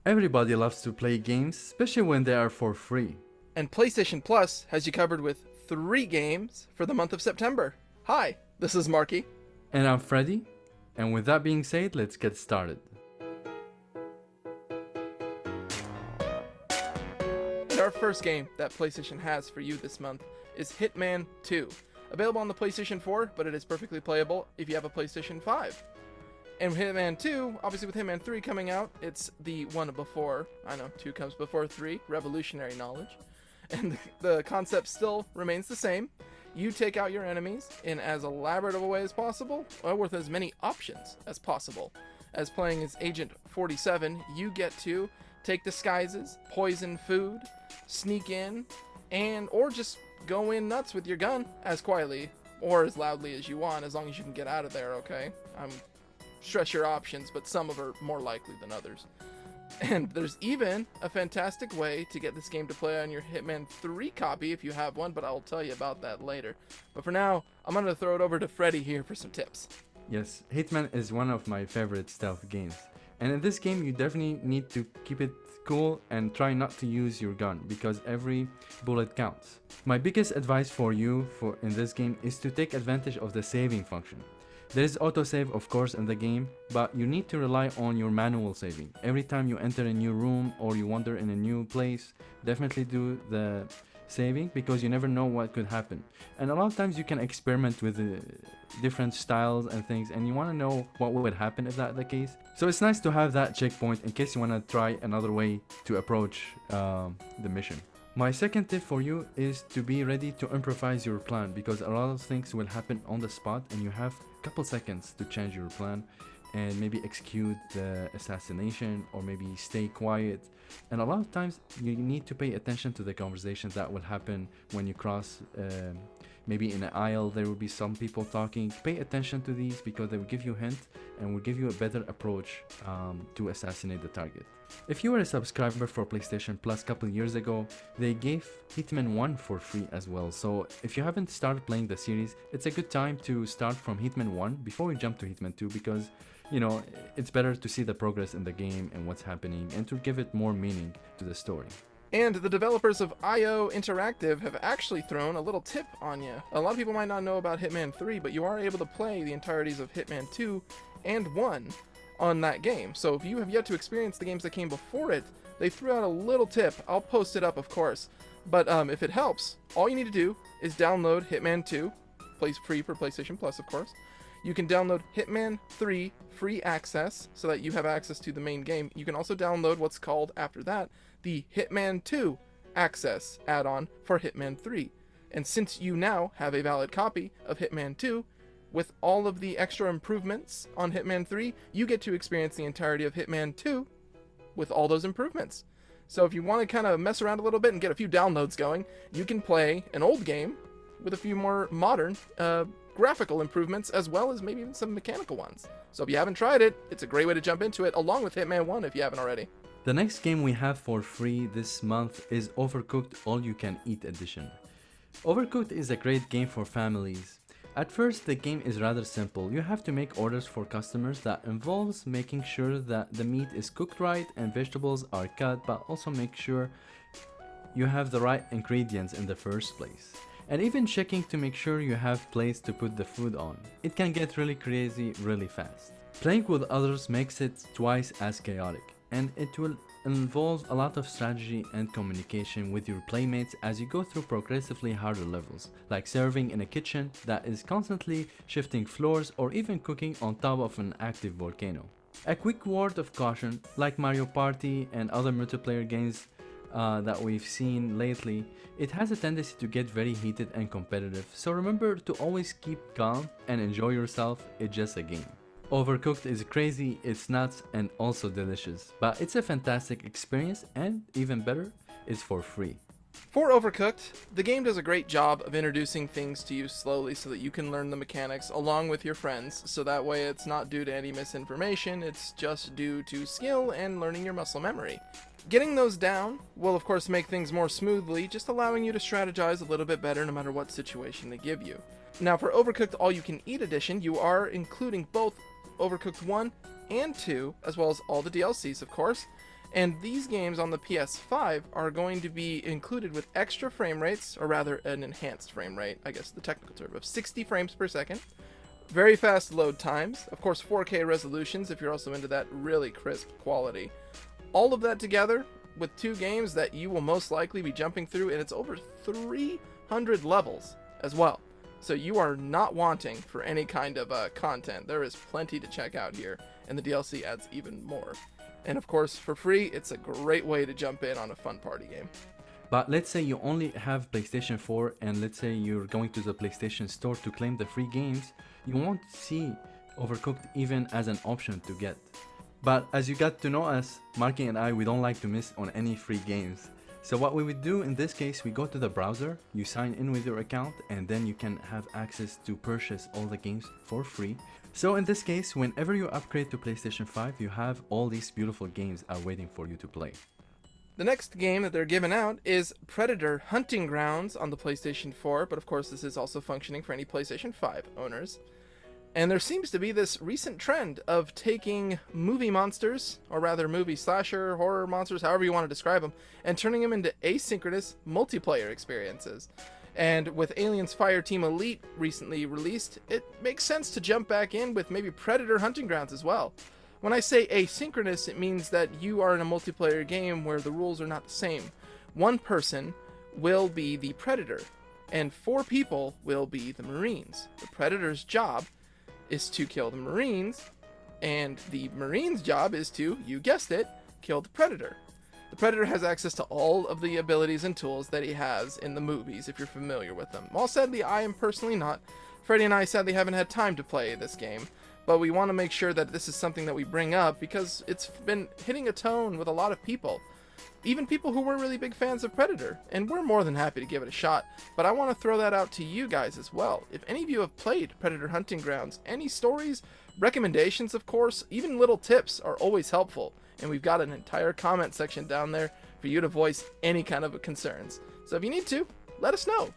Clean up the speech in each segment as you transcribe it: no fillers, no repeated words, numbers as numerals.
Everybody loves to play games, especially when they are for free. And PlayStation Plus has you covered with 3 games for the month of September. Hi, this is Marky. And I'm Freddy, and with that being said, let's get started. And our first game that PlayStation has for you this month is Hitman 2. Available on the PlayStation 4, but it is perfectly playable if you have a PlayStation 5. And Hitman 2, obviously with Hitman 3 coming out, it's the one before. I know, 2 comes before 3, revolutionary knowledge. And the concept still remains the same. You take out your enemies in as elaborate of a way as possible, or with as many options as possible. As playing as Agent 47, you get to take disguises, poison food, sneak in, or just go in nuts with your gun as quietly or as loudly as you want, as long as you can get out of there, okay? Stress your options, but some of are more likely than others. And there's even a fantastic way to get this game to play on your Hitman 3 copy if you have one, but I'll tell you about that later. But for now, I'm going to throw it over to Freddy here for some tips. Yes, Hitman is one of my favorite stealth games. And in this game, you definitely need to keep it cool and try not to use your gun, because every bullet counts. My biggest advice for you in this game is to take advantage of the saving function. There is autosave, of course, in the game, but you need to rely on your manual saving. Every time you enter a new room or you wander in a new place, definitely do the saving, because you never know what could happen. And a lot of times you can experiment with different styles and things, and you want to know what would happen if that's the case. So it's nice to have that checkpoint in case you want to try another way to approach the mission. My second tip for you is to be ready to improvise your plan, because a lot of things will happen on the spot and you have a couple seconds to change your plan and maybe execute the assassination or maybe stay quiet. And a lot of times you need to pay attention to the conversations that will happen when you cross maybe in an aisle. There will be some people talking. Pay attention to these, because they will give you a hint and will give you a better approach to assassinate the target. If you were a subscriber for PlayStation Plus a couple years ago, they gave Hitman 1 for free as well. So if you haven't started playing the series, it's a good time to start from Hitman 1 before you jump to Hitman 2, because you know, it's better to see the progress in the game and what's happening, and to give it more meaning to the story. And the developers of IO Interactive have actually thrown a little tip on you. A lot of people might not know about Hitman 3, but you are able to play the entireties of Hitman 2 and 1 on that game. So if you have yet to experience the games that came before it, they threw out a little tip. I'll post it up, of course. But if it helps, all you need to do is download Hitman 2, plays free for PlayStation Plus, of course. You can download Hitman 3 free access so that you have access to the main game. You can also download what's called, after that, the Hitman 2 access add-on for Hitman 3. And since you now have a valid copy of Hitman 2, with all of the extra improvements on Hitman 3, you get to experience the entirety of Hitman 2 with all those improvements. So if you want to kind of mess around a little bit and get a few downloads going, you can play an old game with a few more modern graphical improvements, as well as maybe even some mechanical ones. So if you haven't tried it, it's a great way to jump into it, along with Hitman 1 if you haven't already. The next game we have for free this month is Overcooked All You Can Eat Edition. Overcooked is a great game for families. At first, the game is rather simple. You have to make orders for customers that involves making sure that the meat is cooked right and vegetables are cut, but also make sure you have the right ingredients in the first place. And even checking to make sure you have place to put the food on. It can get really crazy really fast. Playing with others makes it twice as chaotic, and it will involve a lot of strategy and communication with your playmates as you go through progressively harder levels, like serving in a kitchen that is constantly shifting floors, or even cooking on top of an active volcano. A quick word of caution, like Mario Party and other multiplayer games that we've seen lately, it has a tendency to get very heated and competitive, so remember to always keep calm and enjoy yourself. It's just a game. Overcooked is crazy, it's nuts, and also delicious, but it's a fantastic experience, and even better, it's for free. For Overcooked, the game does a great job of introducing things to you slowly so that you can learn the mechanics along with your friends, so that way it's not due to any misinformation, it's just due to skill and learning your muscle memory. Getting those down will of course make things more smoothly, just allowing you to strategize a little bit better no matter what situation they give you. Now for Overcooked All You Can Eat Edition, you are including both Overcooked 1 and 2, as well as all the DLCs of course, And these games on the PS5 are going to be included with extra frame rates, or rather an enhanced frame rate, I guess the technical term, of 60 frames per second. Very fast load times, of course 4K resolutions if you're also into that really crisp quality. All of that together with 2 games that you will most likely be jumping through, and it's over 300 levels as well. So you are not wanting for any kind of content. There is plenty to check out here, and the DLC adds even more. And of course, for free, it's a great way to jump in on a fun party game. But let's say you only have PlayStation 4 and let's say you're going to the PlayStation Store to claim the free games, you won't see Overcooked even as an option to get. But as you got to know us, Marky and I, we don't like to miss on any free games. So what we would do in this case, we go to the browser, you sign in with your account, and then you can have access to purchase all the games for free. So in this case, whenever you upgrade to PlayStation 5, you have all these beautiful games are waiting for you to play. The next game that they're giving out is Predator Hunting Grounds on the PlayStation 4, but of course this is also functioning for any PlayStation 5 owners. And there seems to be this recent trend of taking movie monsters, or rather movie slasher, horror monsters, however you want to describe them, and turning them into asynchronous multiplayer experiences. And with Aliens Fireteam Elite recently released, it makes sense to jump back in with maybe Predator Hunting Grounds as well. When I say asynchronous, it means that you are in a multiplayer game where the rules are not the same. One person will be the Predator, and 4 people will be the Marines. The Predator's job is to kill the Marines, and the Marines' job is to, you guessed it, kill the Predator. The Predator has access to all of the abilities and tools that he has in the movies, if you're familiar with them. All sadly, I am personally not. Freddie and I sadly haven't had time to play this game, but we want to make sure that this is something that we bring up because it's been hitting a tone with a lot of people. Even people who weren't really big fans of Predator, and we're more than happy to give it a shot, but I want to throw that out to you guys as well. If any of you have played Predator Hunting Grounds, any stories, recommendations of course, even little tips are always helpful, and we've got an entire comment section down there for you to voice any kind of concerns. So if you need to, let us know.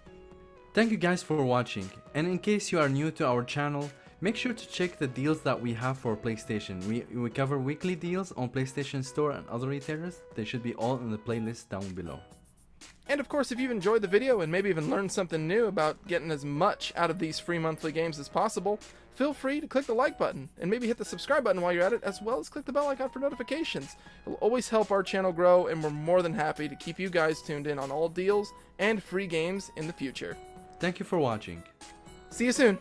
Thank you guys for watching, and in case you are new to our channel, make sure to check the deals that we have for PlayStation. We cover weekly deals on PlayStation Store and other retailers. They should be all in the playlist down below. And of course, if you've enjoyed the video and maybe even learned something new about getting as much out of these free monthly games as possible, feel free to click the like button and maybe hit the subscribe button while you're at it, as well as click the bell icon for notifications. It will always help our channel grow, and we're more than happy to keep you guys tuned in on all deals and free games in the future. Thank you for watching. See you soon.